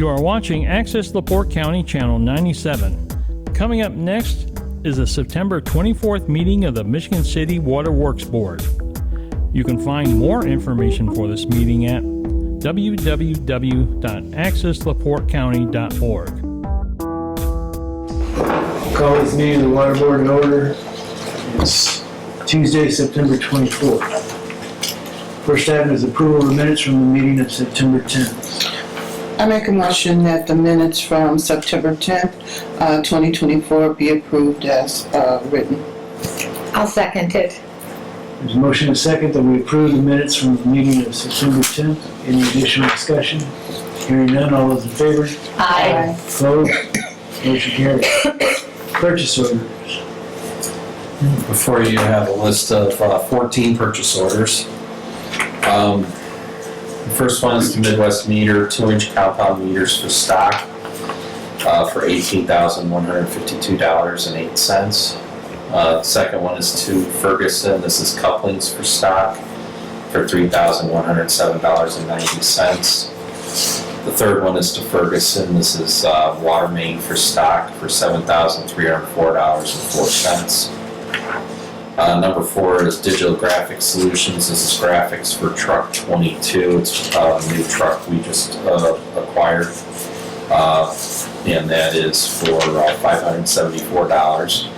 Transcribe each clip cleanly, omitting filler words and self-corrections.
You are watching Access LaPorte County Channel 97. Coming up next is the September 24th meeting of the Michigan City Water Works Board. You can find more information for this meeting at www.accesslaportecounty.org. Call this meeting of the Water Board in order. It's Tuesday, September 24th. First item is approval of the minutes from the meeting of September 10th. I make a motion that the minutes from September 10th, 2024 be approved as written. I'll second it. There's a motion and a second that we approve the minutes from the meeting of September 10th. Any additional discussion? Hearing none, all those in favor? Aye. Opposed? Motion carries. Purchase orders. Before you have a list of 14 purchase orders. The first one is the Midwest Meter 2-inch compound meters for stock for $18,152.08. The second one is to Ferguson. This is couplings for stock for $3,107.90. The third one is to Ferguson. This is water main for stock for $7,304.04. Number 4 is Digital Graphics Solutions. This is graphics for truck 22. It's a new truck we just acquired, and that is for $574.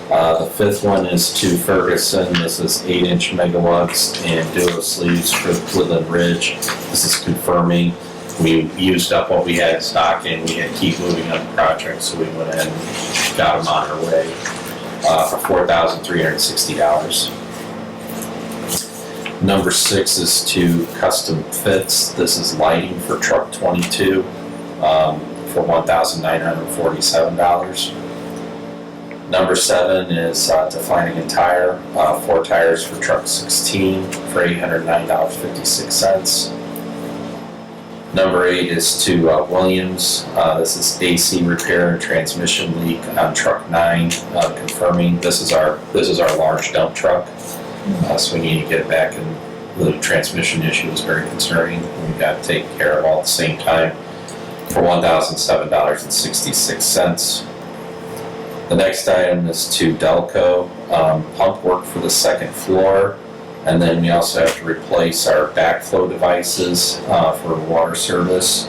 The fifth one is to Ferguson. This is 8-inch megawatts and duo sleeves for Woodland Ridge. This is confirming we used up what we had in stock and we had to keep moving on the project, so we went ahead and got them on our way for $4,360. Number 6 is to Custom Fits. This is lighting for truck 22 for $1,947. Number 7 is to Flanagan Tire, 4 tires for truck 16 for $809.56. Number 8 is to Williams. This is AC repair and transmission leak on truck 9, confirming this is our large dump truck. So we need to get it back, and the transmission issue is very concerning. We've got to take care of all at the same time for $1,007.66. The next item is to Delco, pump work for the second floor, and then we also have to replace our backflow devices for water service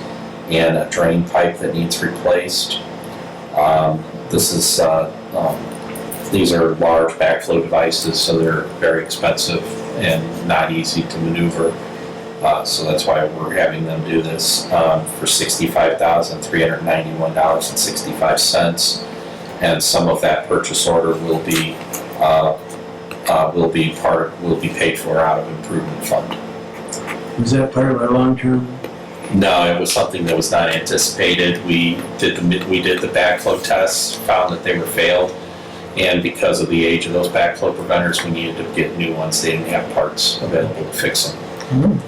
and a drain pipe that needs replaced. These are large backflow devices, so they're very expensive and not easy to maneuver. So that's why we're having them do this for $65,391.65. And some of that purchase order will be paid for out of improvement fund. Was that part of our long-term? No, it was something that was not anticipated. We did the backflow tests, found that they were failed, and because of the age of those backflow preventers, we needed to get new ones. They didn't have parts available to fix them.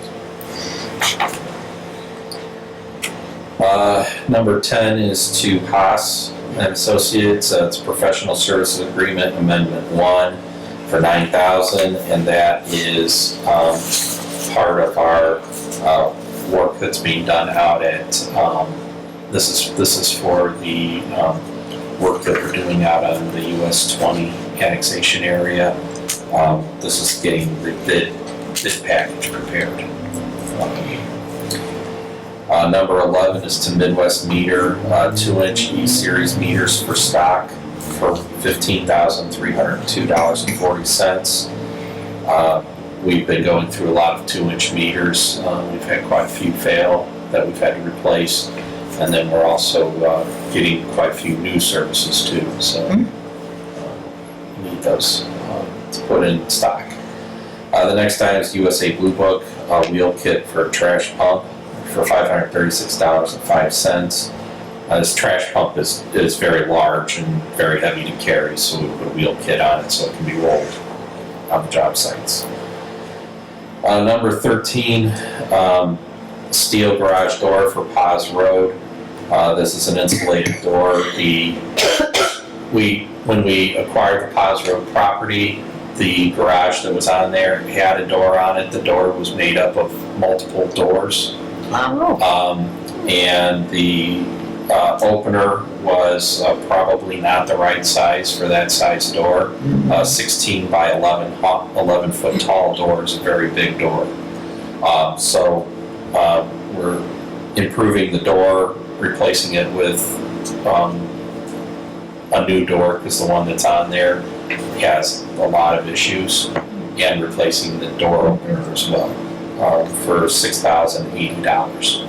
Number 10 is to Haas and Associates. It's Professional Services Agreement Amendment 1 for $9,000, and that is part of our work that's being done out at. This is for the work that we're doing out on the US 20 annexation area. This is getting the bid package prepared. Number 11 is to Midwest Meter, 2-inch E-Series meters for stock for $15,302.40. We've been going through a lot of 2-inch meters. We've had quite a few fail that we've had to replace, and then we're also getting quite a few new services too. So we need those to put in stock. The next item is USA Blue Book wheel kit for a trash pump for $536.05. This trash pump is very large and very heavy to carry, so we put a wheel kit on it so it can be rolled on the job sites. Number 13, steel garage door for Paz Road. This is an insulated door. When we acquired the Paz Road property, the garage that was on there had a door on it. The door was made up of multiple doors. Oh, And the opener was probably not the right size for that size door. 16 by 11 foot tall door is a very big door. So we're improving the door, replacing it with a new door, because the one that's on there has a lot of issues, and replacing the door opener as well for $6,080.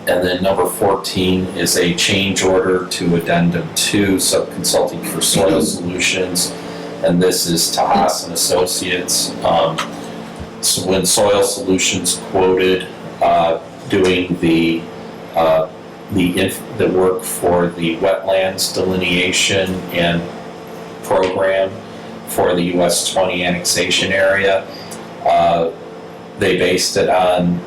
And then number 14 is a change order to Addendum 2, Sub-Consulting for Soil Solutions, and this is Tahas and Associates. So when Soil Solutions quoted doing the work for the wetlands delineation and program for the US 20 annexation area, they based it on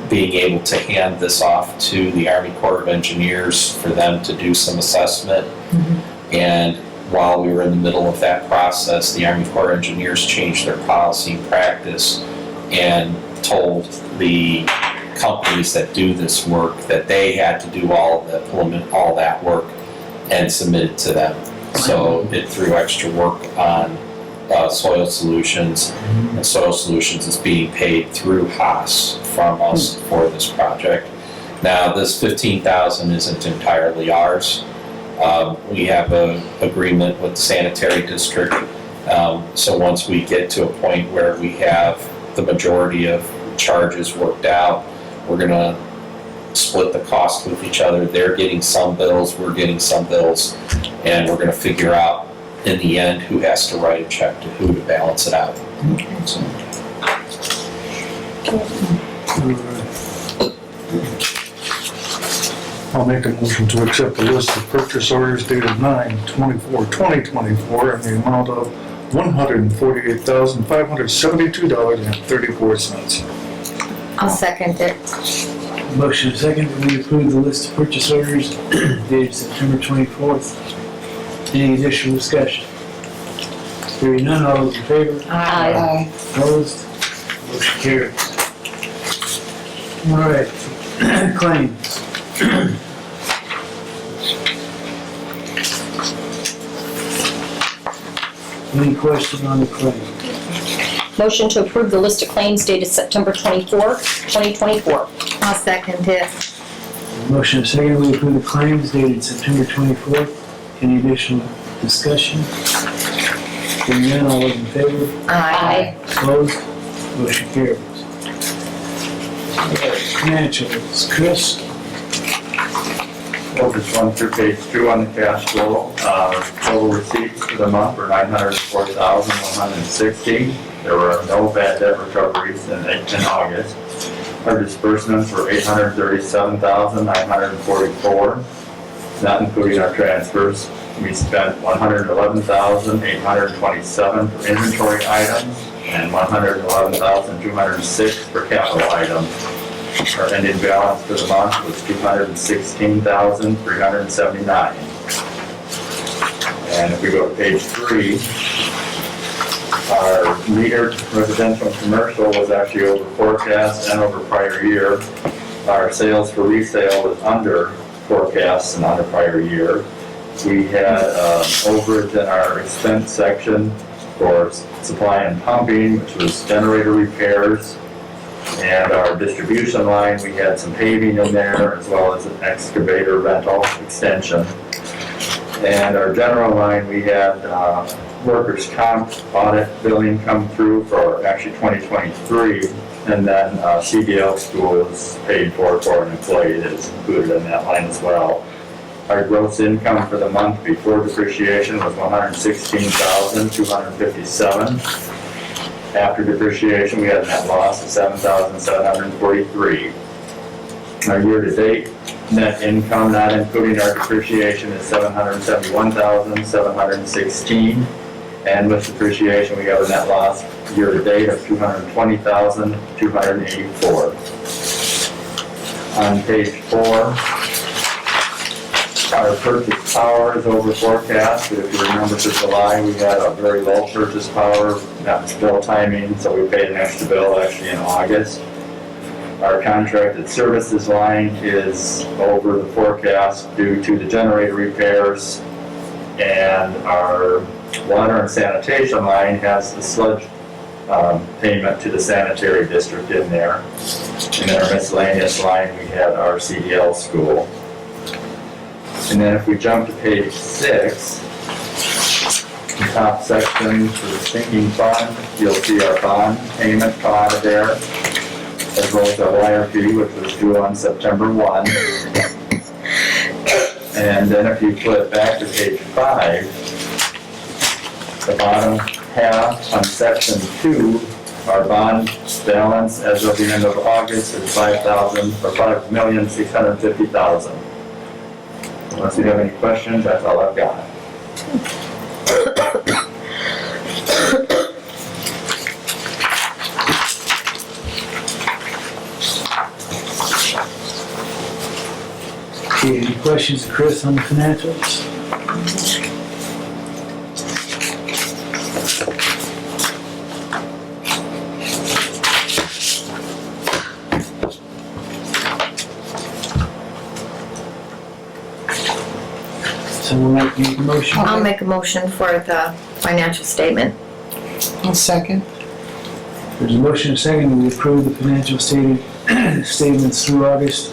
being able to hand this off to the Army Corps of Engineers for them to do some assessment. And while we were in the middle of that process, the Army Corps of Engineers changed their policy and practice and told the companies that do this work that they had to do all that work and submit it to them. So it threw extra work on Soil Solutions, and Soil Solutions is being paid through Haas from us for this project. Now, this $15,000 isn't entirely ours. We have an agreement with the sanitary district. So once we get to a point where we have the majority of charges worked out, we're gonna split the cost with each other. They're getting some bills, we're getting some bills, and we're gonna figure out in the end who has to write a check to who to balance it out. So, I'll make a motion to accept the list of purchase orders dated 9/24/2024 in the amount of $148,572.34. I'll second it. Motion second, that we approve the list of purchase orders dated September 24th. Any additional discussion? Hearing none, all those in favor? Aye. Aye. Opposed? Motion carries. All right, claims. Any question on the claim? Motion to approve the list of claims dated September 24, 2024. I'll second it. Motion second, we approve the claims dated September 24th. Any additional discussion? Hearing none, all those in favor? Aye. Opposed? Motion carries. All right, financials, Chris? Well, just run through page 2 on the cash flow. Total receipts for the month were $904,160. There were no bad debt recoveries in August. Our disbursements were $837,944, not including our transfers. We spent $111,827 for inventory items and $111,206 for capital items. Our ending balance for the month was $216,379. And if we go to page 3, our metered residential and commercial was actually over forecast and over prior year. Our sales for resale was under forecast and under prior year. We had overage in our expense section for supply and pumping, which was generator repairs. And our distribution line, we had some paving in there as well as an excavator rental extension. And our general line, we had workers' comp audit billing come through for actually 2023. And then CDL school is paid for an employee that is included in that line as well. Our gross income for the month before depreciation was $116,257. After depreciation, we had a net loss of $7,743. Our year-to-date net income, not including our depreciation, is $771,716. And with depreciation, we have a net loss year-to-date of $220,284. On page 4, our purchase power is over forecast. If you remember for July, we had a very low purchase power, that was bill timing, so we paid an extra bill actually in August. Our contracted services line is over the forecast due to the generator repairs. And our water and sanitation line has the sludge payment to the sanitary district in there. And then our miscellaneous line, we had our CDL school. And then if we jump to page 6, the top section for the sinking fund, you'll see our bond payment come out of there, as well as our wire fee, which was due on September 1. And then if you flip back to page 5, the bottom half on section 2, our bond balance as of the end of August is $5,650,000. Unless you have any questions, that's all I've got. Okay, any questions, Chris, on the financials? Someone like to make a motion? I'll make a motion for the financial statement. I'll second. There's a motion and a second that we approve the financial statements through August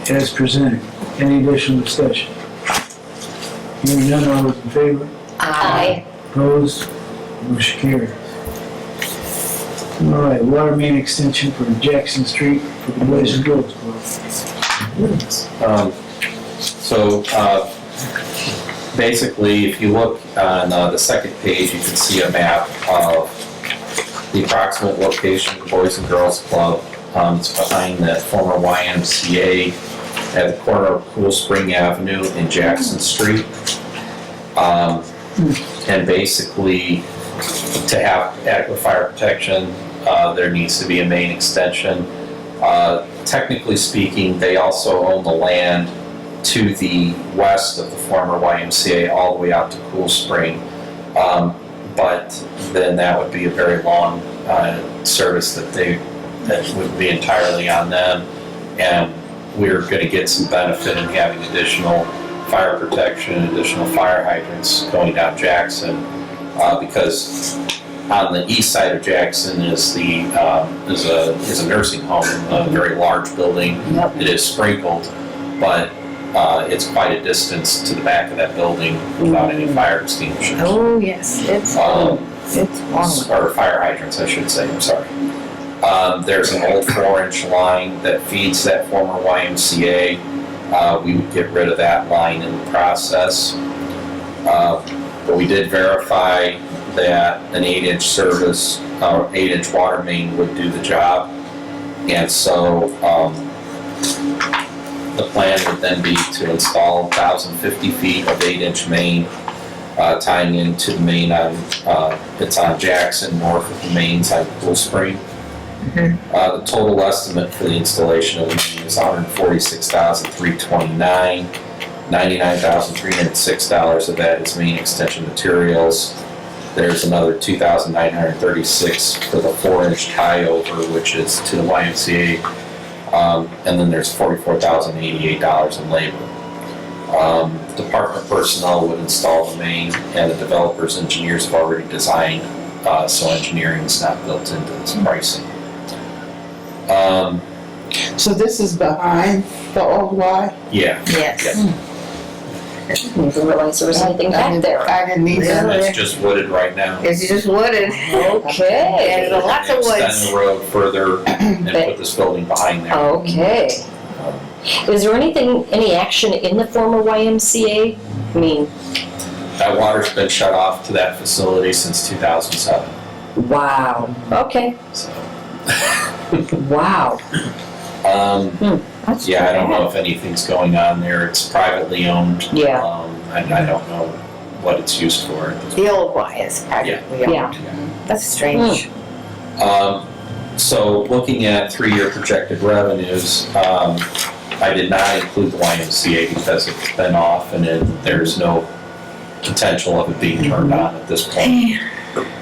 as presented. Any additional discussion? Hearing none, all those in favor? Aye. Opposed? Motion carries. All right, water main extension for Jackson Street for the Boys and Girls Club. Basically, if you look on the second page, you can see a map of the approximate location of the Boys and Girls Club. It's behind that former YMCA at the corner of Cool Spring Avenue and Jackson Street. And basically, to have adequate fire protection, there needs to be a main extension. Technically speaking, they also own the land to the west of the former YMCA all the way out to Cool Spring. But then that would be a very long service that would be entirely on them. And we're going to get some benefit in having additional fire protection, additional fire hydrants going down Jackson, because on the east side of Jackson is a nursing home, a very large building. Yep. It is sprinkled, but it's quite a distance to the back of that building without any fire extinguishers. Oh, yes, it's long. Or fire hydrants, I should say, I'm sorry. There's an old 4-inch line that feeds that former YMCA. We would get rid of that line in the process. But we did verify that an 8-inch service, 8-inch water main would do the job. And so the plan would then be to install 1,050 feet of 8-inch main tying into the main it's on Jackson, north of the mains on Cool Spring. The total estimate for the installation of the main is $146,329. $99,306 of that is main extension materials. There's another $2,936 for the 4-inch tie-over, which is to the YMCA. And then there's $44,088 in labor. Department personnel would install the main, and the developer's engineers have already designed, so engineering is not built into this pricing. So this is behind the old Y? Yeah. Yes. I didn't even realize there was anything back there. I didn't either. And it's just wooded right now. It's just wooded. Okay. There's lots of Extend woods. the road further and put this building behind there. Okay. Is there any action in the former YMCA? I mean, That water's been shut off to that facility since 2007. wow. Okay. So, Wow. That's yeah, I don't bad. know if anything's going on there. It's privately owned. Yeah. I don't know what it's used for. The old Y is practically Yeah. owned. That's strange. So looking at 3-year projected revenues, I did not include the YMCA because it's been off and there's no potential of it being turned on at this point.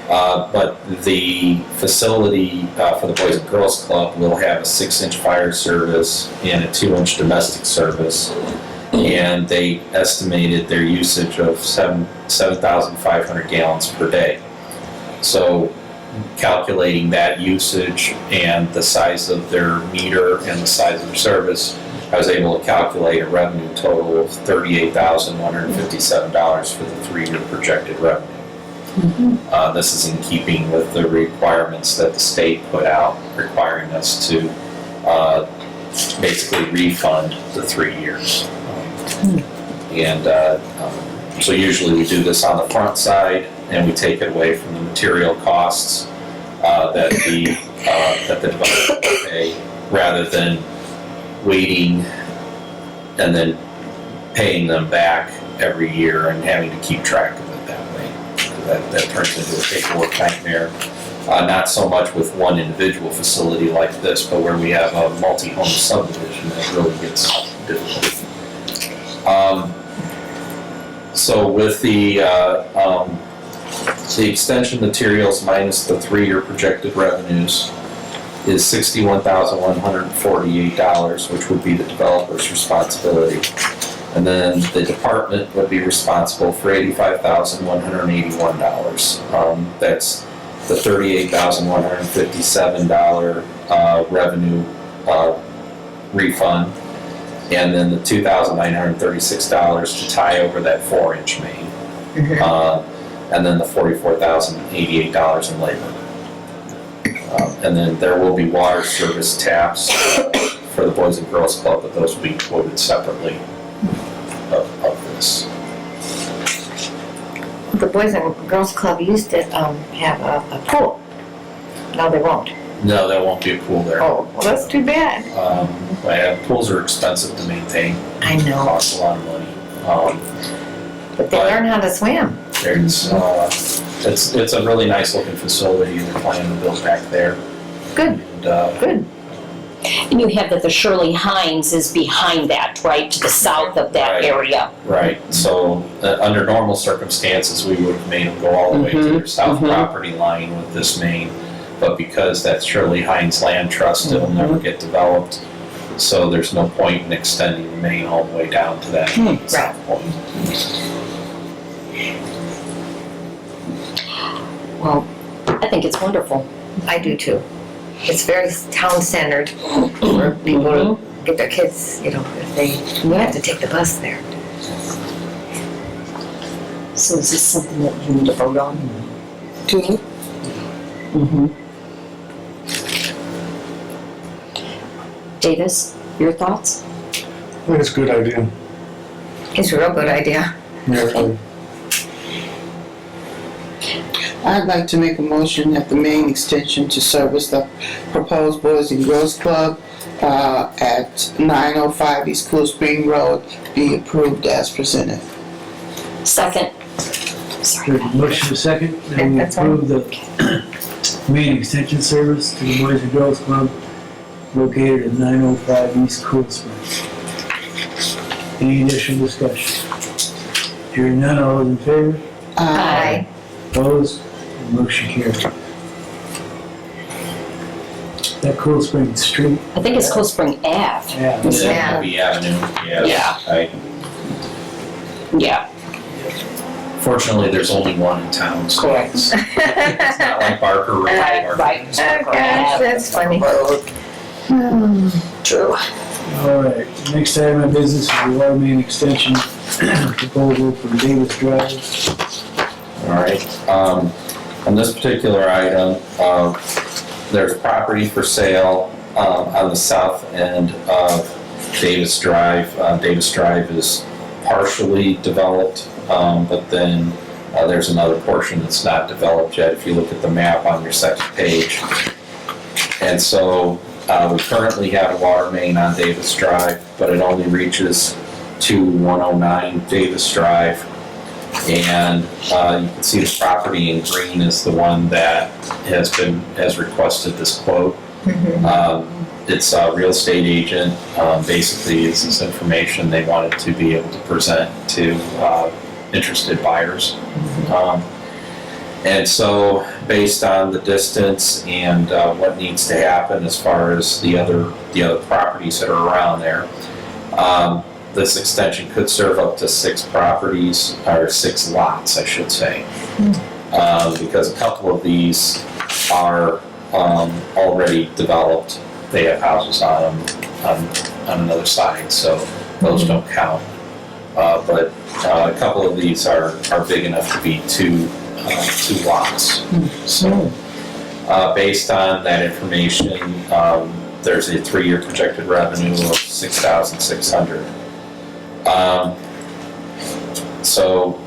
But the facility for the Boys and Girls Club will have a 6-inch fire service and a 2-inch domestic service. And they estimated their usage of 7,500 gallons per day. So calculating that usage and the size of their meter and the size of their service, I was able to calculate a revenue total of $38,157 for the 3-year projected revenue. This is in keeping with the requirements that the state put out, requiring us to basically refund the 3 years. So usually we do this on the front side, and we take it away from the material costs that the developer will pay, rather than waiting and then paying them back every year and having to keep track of it that way. That turns into a paperwork nightmare. Not so much with one individual facility like this, but where we have a multi-home subdivision, that really gets difficult. So with the extension materials minus the 3-year projected revenues is $61,148, which would be the developer's responsibility. And then the department would be responsible for $85,181. That's the $38,157 revenue refund, and then the $2,936 to tie over that 4-inch main. And then the $44,088 in labor. And then there will be water service taps for the Boys and Girls Club, but those will be quoted separately of this. The Boys and Girls Club used to have a pool. Now they won't. No, there won't be a pool there. Oh, well, that's too bad. Pools are expensive to maintain. I know. Cost a lot of money. But they learn how to swim. It's a really nice looking facility. They're planning to build back there. Good, And, good. And you have that the Shirley Hines is behind that, right, to the south of that Right. area. Right, so under normal circumstances, we would have made them go all the way to their south property line with this main. But because that's Shirley Hines Land Trust, it'll never get developed. So there's no point in extending the main all the way down to that south point. Well, I think it's wonderful. I do too. It's very town-centered for people to get their kids, if they have to take the bus there. So is this something that you need to vote on? Two. Davis, your thoughts? I think it's a good idea. It's a real good idea. Yeah, I'd like to make a motion that the main extension to service the proposed Boys and Girls Club at 905 East Cool Spring Road be approved as presented. Second. Sorry. There's a motion to second, and we That's fine. approve the main extension service to the Boys and Girls Club located at 905 East Cool Spring. Any additional discussion? Hearing none, all those in favor? Aye. Opposed? Motion carried. That Cool Spring Street, I think it's Cool Spring Ave. yeah, Yeah, Abbey Avenue, Yeah. Right. Yeah. Fortunately, there's only one in town, so Correct. it's not like Barker Road. Right, or- right. Oh, gosh, that's funny. True. all right. Next item of business is the water main extension proposal for Davis Drive. All right, on this particular item, there's property for sale, on the south end of Davis Drive. Davis Drive is partially developed, but then, there's another portion that's not developed yet, if you look at the map on your second page. And so, we currently have a water main on Davis Drive, but it only reaches to 109 Davis Drive. And you can see the property in green is the one that has requested this quote. It's a real estate agent. Basically, it's this information they wanted to be able to present to interested buyers. And so, based on the distance and what needs to happen as far as the other properties that are around there, this extension could serve up to 6 properties, or 6 lots, I should say. Because a couple of these are already developed. They have houses on them on another side, so those don't count. But a couple of these are big enough to be two lots. So, based on that information, there's a 3-year projected revenue of $6,600. So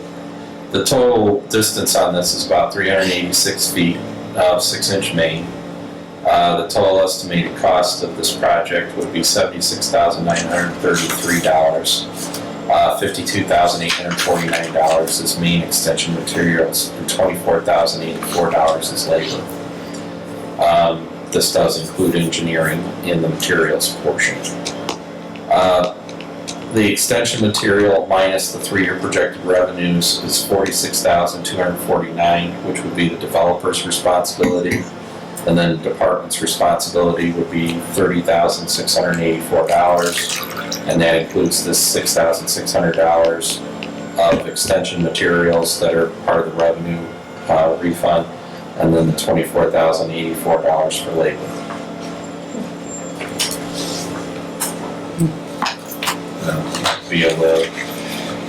the total distance on this is about 386 feet of 6-inch main. The total estimated cost of this project would be $76,933. $52,849 is main extension materials, and $24,084 is labor. This does include engineering in the materials portion. The extension material minus the 3-year projected revenues is $46,249, which would be the developer's responsibility. And then the department's responsibility would be $30,684. And that includes this $6,600 of extension materials that are part of the revenue refund, and then the $24,084 for labor. Be able to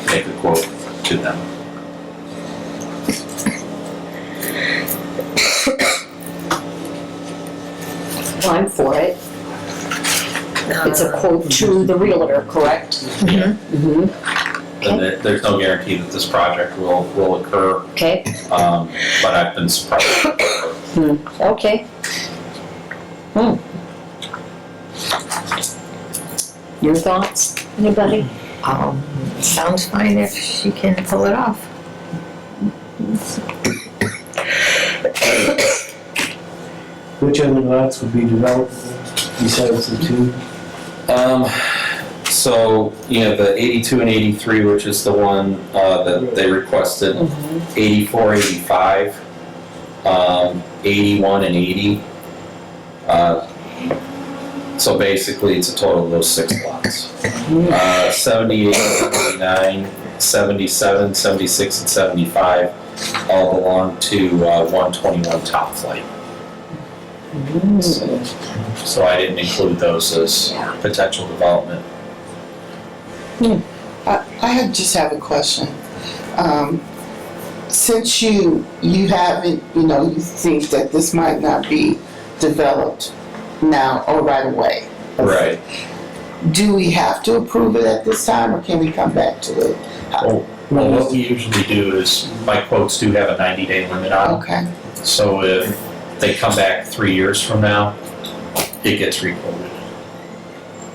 make a quote to them. Well, I'm for it. It's a quote to the realtor, correct? Yeah. Mm-hmm. And there's no guarantee that this project will occur, Okay, but I've been surprised. okay. Your thoughts, anybody? Sounds fine if she can pull it off. Which other lots would be developable besides the 2? So, the 82 and 83, which is the one that they requested, 84, 85, 81 and 80. So basically, it's a total of those 6 lots. 78, 79, 77, 76, and 75 all belong to 121 Top Flight. So I didn't include those as potential development. I just have a question. Since you haven't, you think that this might not be developed now or right away. Right. Do we have to approve it at this time, or can we come back to it? Well, what we usually do is, my quotes do have a 90-day limit on them. Okay, So if they come back 3 years from now, it gets requoted.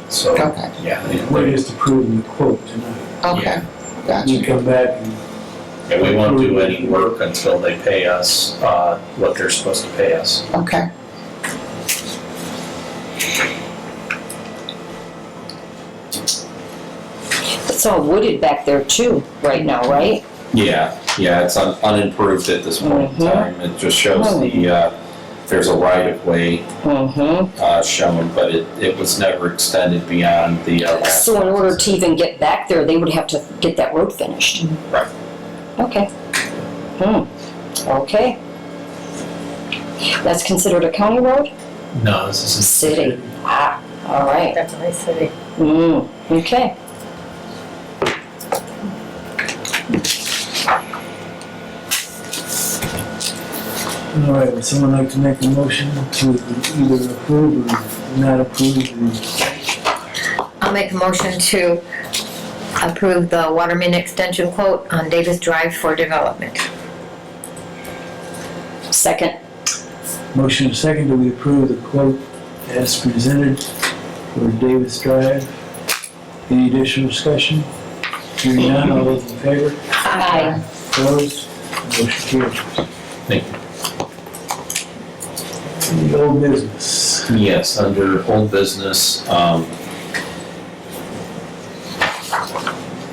So, okay, yeah. We're just approving the quote tonight. okay, You gotcha. come back and Yeah, we won't do any work until they pay us what they're supposed to pay us. Okay, It's all wooded back there too, right now, right? Yeah, it's unimproved at this point in time. It just shows there's a right-of-way shown, but it was never extended beyond the last. So in order to even get back there, they would have to get that road finished. Right. Okay. Okay. That's considered a county road? No, this is City. Ah, all right. That's a nice city. Okay. all right, would someone like to make a motion to either approve or not approve the I'll make a motion to approve the Waterman extension quote on Davis Drive for development. Second. motion second? Do we approve the quote as presented for Davis Drive? Any additional discussion? Hearing none, all those in favor? Aye. Opposed? Motion carries. Thank you. The old business. Yes, under old business, I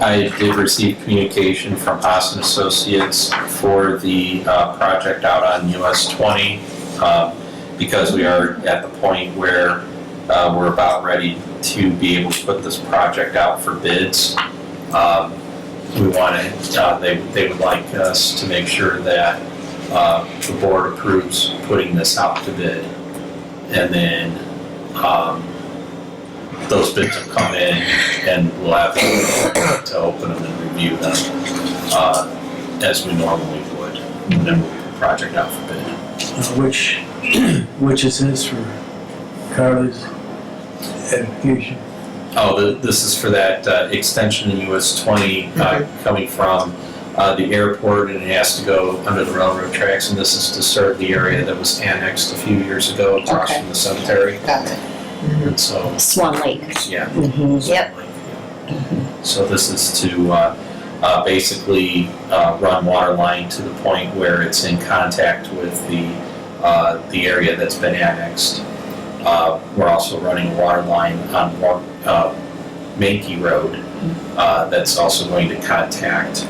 I did receive communication from Haas and Associates for the project out on US 20, because we are at the point where we're about ready to be able to put this project out for bids. We want to, they would like us to make sure that the board approves putting this out to bid. And then those bids will come in and we'll have to open them and review them as we normally would. And then we'll put the project out for bid. Which is this for Carly's edification? Oh, this is for that extension in US 20 coming from the airport, and it has to go under the railroad tracks, and this is to serve the area that was annexed a few years ago across Okay. from the cemetery. Got it. And so, Swan Lake. yeah. Yep. So this is to basically run water line to the point where it's in contact with the area that's been annexed. We're also running a water line on Mankey Road that's also going to contact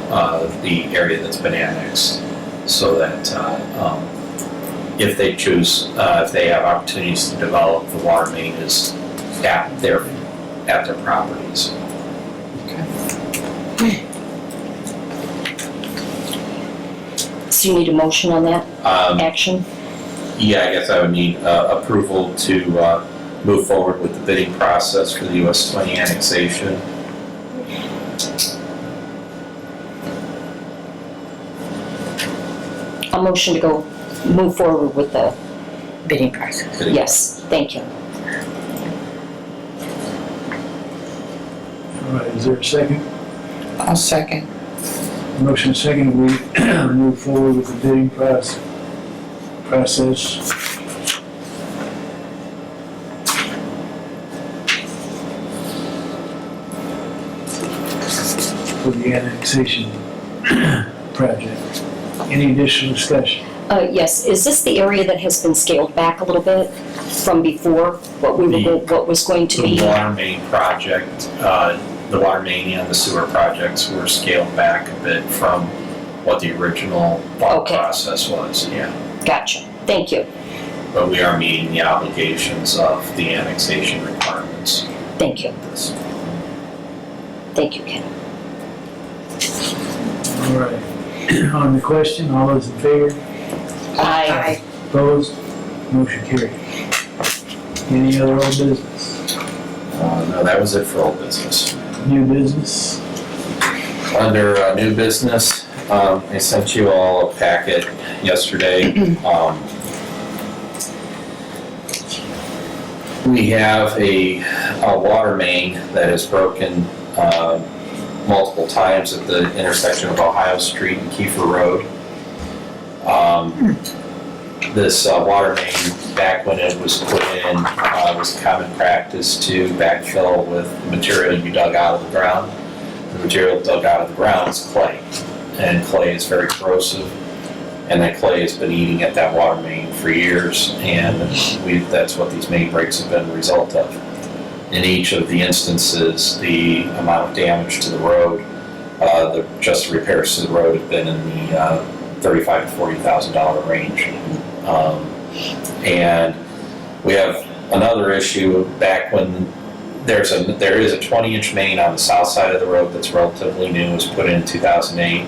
the area that's been annexed, so that if they choose, if they have opportunities to develop, the water main is at their properties. So you need a motion on that action? Yeah, I guess I would need approval to move forward with the bidding process for the US 20 annexation. A motion to go move forward with the, Bidding process. yes, thank you. All right, is there a second? I'll second. Motion second, we move forward with the bidding process. For the annexation project. Any additional discussion? Yes, is this the area that has been scaled back a little bit from before, what was going to be? The water main project, the water main and the sewer projects were scaled back a bit from what the original water Okay. process was, yeah. Gotcha, thank you, But we are meeting the obligations of the annexation requirements. thank you, This- thank you, Ken. All right. On the question, all those in favor? Aye. Opposed? Motion carried. Any other old business? No, that was it for old business. New business? Under new business, I sent you all a packet yesterday. We have a water main that is broken multiple times at the intersection of Ohio Street and Kiefer Road. This water main, back when it was put in, was common practice to backfill with material you dug out of the ground. The material dug out of the ground is clay, and clay is very corrosive, and that clay has been eating at that water main for years, and that's what these main breaks have been the result of. In each of the instances, the amount of damage to the road, just the repairs to the road have been in the $35,000 to $40,000 range. And we have another issue back when there is a 20-inch main on the south side of the road that's relatively new, was put in 2008.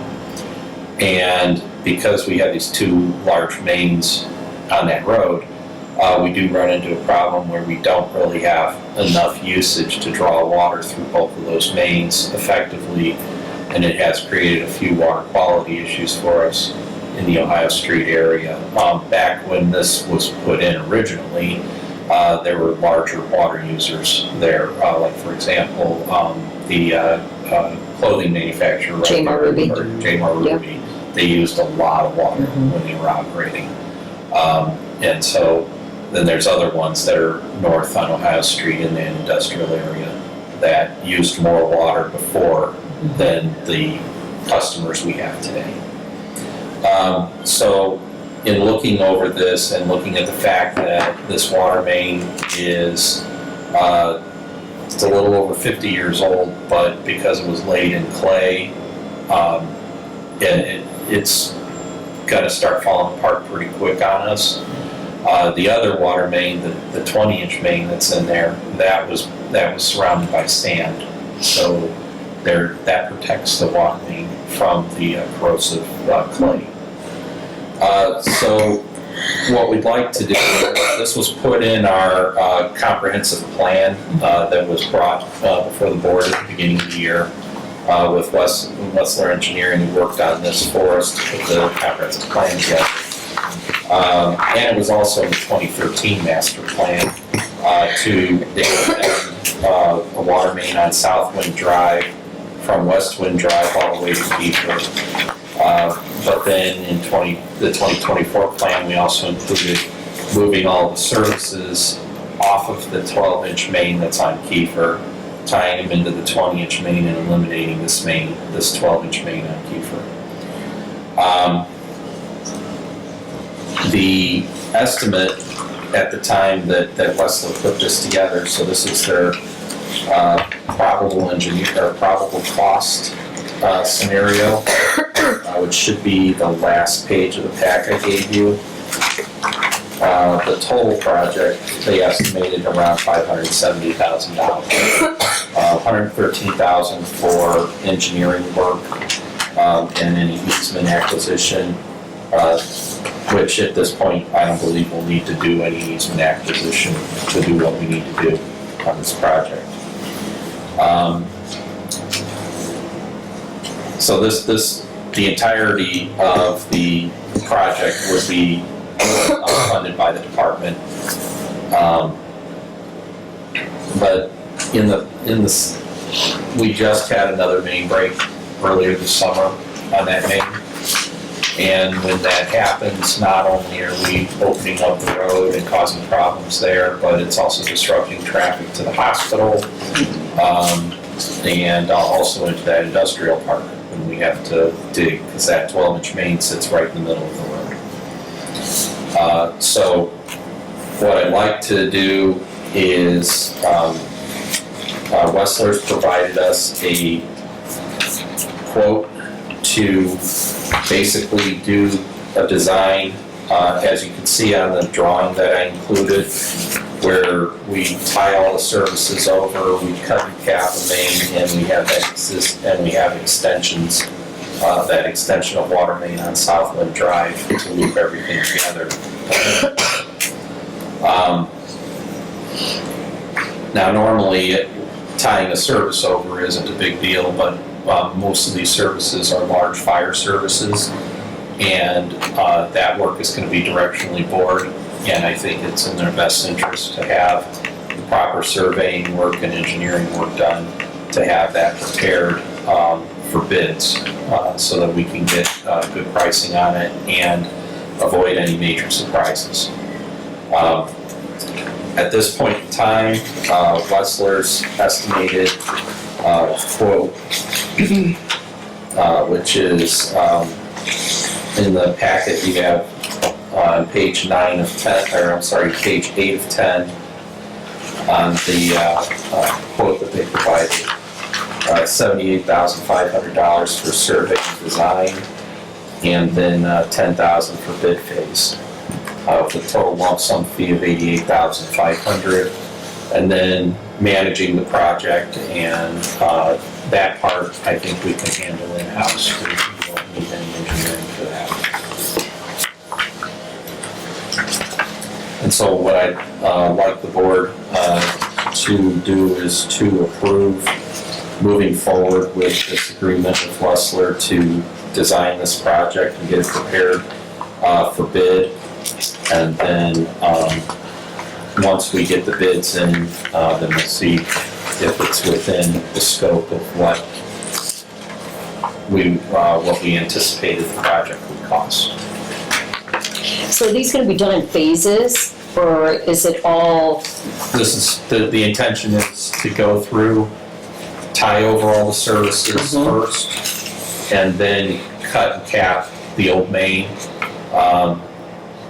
And because we have these two large mains on that road, we do run into a problem where we don't really have enough usage to draw water through both of those mains effectively, and it has created a few water quality issues for us in the Ohio Street area. Back when this was put in originally, there were larger water users there, like for example, the clothing manufacturer, J. Mar Ruby. or J. Mar Ruby. They used a lot of water when they were operating. And so then there's other ones that are north on Ohio Street in the industrial area that used more water before than the customers we have today. So in looking over this and looking at the fact that this water main is It's a little over 50 years old, but because it was laid in clay, it's gonna start falling apart pretty quick on us. The other water main, the 20-inch main that's in there, that was surrounded by sand. So that protects the water main from the corrosive clay. So what we'd like to do, this was put in our comprehensive plan that was brought before the board at the beginning of the year with Wessler Engineering, who worked on this for us to put the comprehensive plan together. And it was also in the 2013 master plan to extend a water main on Southwind Drive from Westwind Drive all the way to Kiefer. But then in the 2024 plan, we also included moving all the services off of the 12-inch main that's on Kiefer, tying them into the 20-inch main and eliminating this 12-inch main on Kiefer. The estimate at the time that Wessler put this together, so this is their probable cost scenario, which should be the last page of the pack I gave you. The total project, they estimated around $570,000. $113,000 for engineering work and any easement acquisition, which at this point, I don't believe we'll need to do any easement acquisition to do what we need to do on this project. So the entirety of the project would be funded by the department. But we just had another main break earlier this summer on that main. And when that happens, not only are we opening up the road and causing problems there, but it's also disrupting traffic to the hospital, and also into that industrial park when we have to dig, because that 12-inch main sits right in the middle of the road. So what I'd like to do is, Wessler's provided us a quote to basically do a design, as you can see on the drawing that I included, where we tie all the services over, we cut and cap the main, and we have extensions, that extension of water main on Southwind Drive to loop everything together. Now normally tying a service over isn't a big deal, but most of these services are large fire services, and that work is going to be directionally bored, and I think it's in their best interest to have the proper surveying work and engineering work done to have that prepared for bids, so that we can get good pricing on it and avoid any major surprises. At this point in time, Wessler's estimated quote, which is in the packet you have on page 9 of 10, or I'm sorry, page 8 of 10 on the quote that they provided. $78,500 for survey and design, and then $10,000 for bid phase. With a total lump sum fee of $88,500, and then managing the project, and that part I think we can handle in-house. We don't need any engineering for that. And so what I'd like the board to do is to approve moving forward with this agreement with Wessler to design this project and get it prepared for bid. And then once we get the bids in, then we'll see if it's within the scope of what we anticipated the project would cost. So are these going to be done in phases, or is it all? This is the intention is to go through, tie over all the services first, and then cut and cap the old main.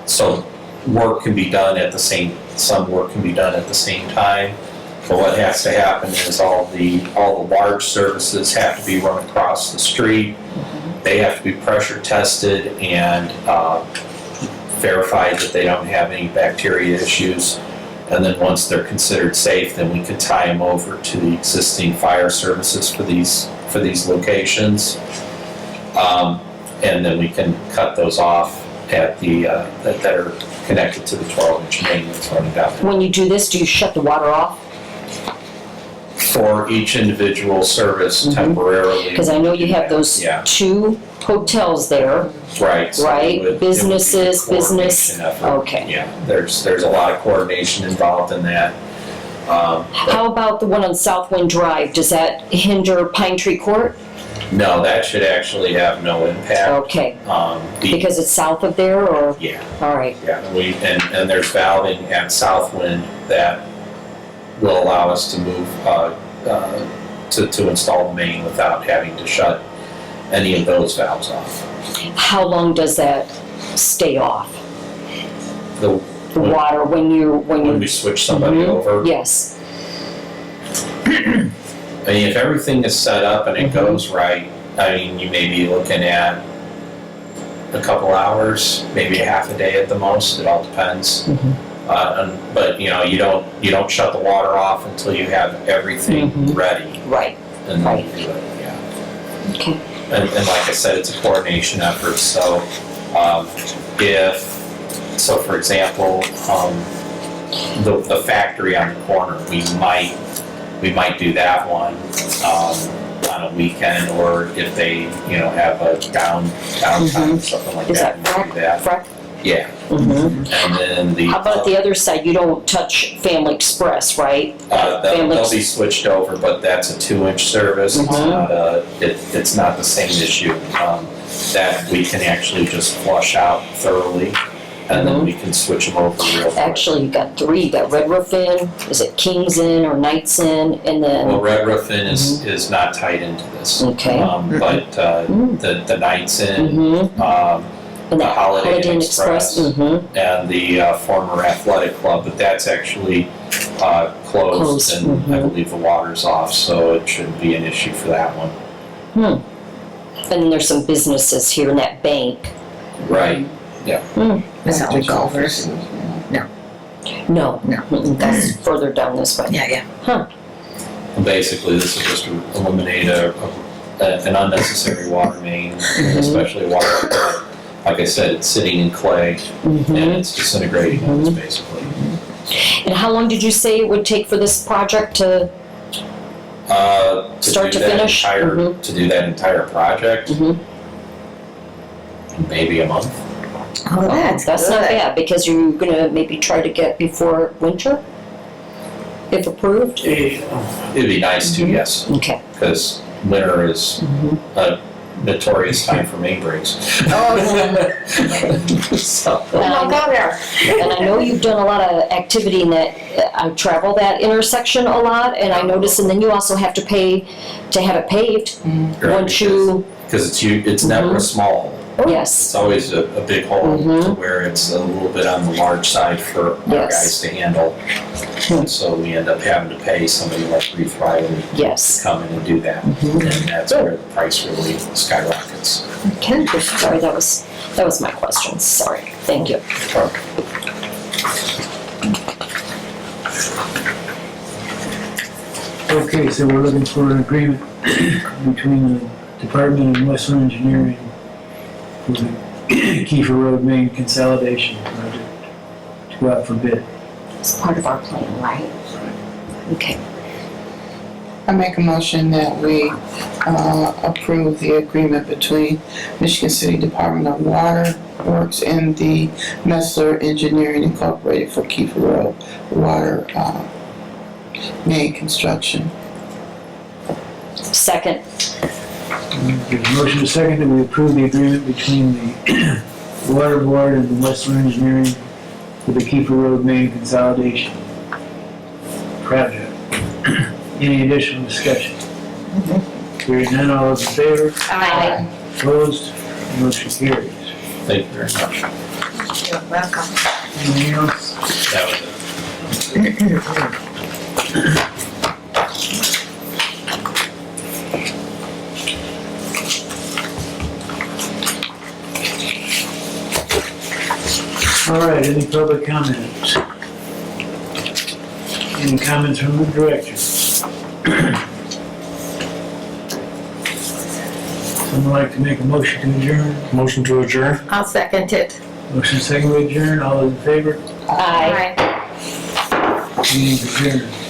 So work can be done at the same, some work can be done at the same time, But what has to happen is all the large services have to be run across the street. They have to be pressure tested and verified that they don't have any bacteria issues. And then once they're considered safe, then we can tie them over to the existing fire services for these locations. And then we can cut those off at the, that are connected to the 12-inch main that's running down there. When you do this, do you shut the water off? For each individual service temporarily. Because I know you have those Yeah. 2 hotels there, Right. so right? it would be a Businesses, business, coordination effort. okay. Yeah, there's a lot of coordination involved in that. But How about the one on Southwind Drive? Does that hinder Pine Tree Court? no, that should actually have no impact. Okay, The- because it's south of there, or, Yeah, all right, yeah, and there's valving at Southwind that will allow us to move, to install the main without having to shut any of those valves off. how long does that stay off? The, The water when when we switch somebody Mhm. over. Yes, I mean, if everything is set up and it goes right, I mean, you may be looking at a couple hours, maybe a half a day at the most, it all depends. But, you know, you don't shut the water off until you have everything ready, right, and then Right. you do it, yeah. okay. And like I said, it's a coordination effort, so, so for example, the factory on the corner, we might do that one, on a weekend, or if they, you know, have a downtime, something like Is that. that we do that. frac? Yeah, Mhm. and then the. How about the other side? You don't touch Family Express, right? They'll be switched over, but that's a 2-inch service, it's Mhm. not it's not the same issue. That we can actually just flush out thoroughly, and then we can switch them over real quick. Actually, you got 3. You got Red Roof Inn, is it Kings Inn or Knights Inn, and Well, then, Red Roof Inn is not tied into this. Okay. But the Knights Inn, mhm, and the that Holiday Inn Holiday Inn Express, mhm, and the former athletic club, but that's actually closed, Closed, and I mhm. believe the water's off, so it shouldn't be an issue for that one. and then there's some businesses here in that bank. Right. Is that like golfers? No, No. That's further down this way. Yeah. Basically, this is just to eliminate an unnecessary water main, especially water. Like I said, it's sitting in clay and it's disintegrating on us, basically. And how long did you say it would take for this project to, Start do to that finish? To do that entire project, Mhm. maybe a month. Oh, that's not bad, because you're gonna maybe try to get before winter? If approved? It'd be nice to, yes, Okay. because winter is a notorious time for main breaks. So, We don't go there. And I know you've done a lot of activity in that, I travel that intersection a lot, and I notice, and then you also have to pay to have it paved. Once you, Because it's never a small hole. yes, It's always a big hole to where it's a little bit on the large side for our Yes. guys to handle. And so we end up having to pay somebody like Reeve Riley to yes. come in and do that. And that's where the price really skyrockets. Okay, sorry, that was my question, sorry, thank you. Okay, so we're looking for an agreement between the Department of Western Engineering for the Kiefer Road main consolidation project to go out for bid. It's part of our plan, right? Okay, I make a motion that we approve the agreement between Michigan City Department of Water Works and the Messler Engineering Incorporated for Kiefer Road water main construction. second, There's a motion to second that we approve the agreement between the Water Board and the Western Engineering for the Kiefer Road main consolidation project. Any additional discussion? Hearing none, all those in favor? aye. Opposed? Motion carries. Thank you very much. You're welcome. Anything else? That was it. All right, any public comments? Any comments from the director? Someone like to make a motion to adjourn? Motion to adjourn? I'll second it. Motion second to adjourn, all those in favor? Aye. Meeting adjourned.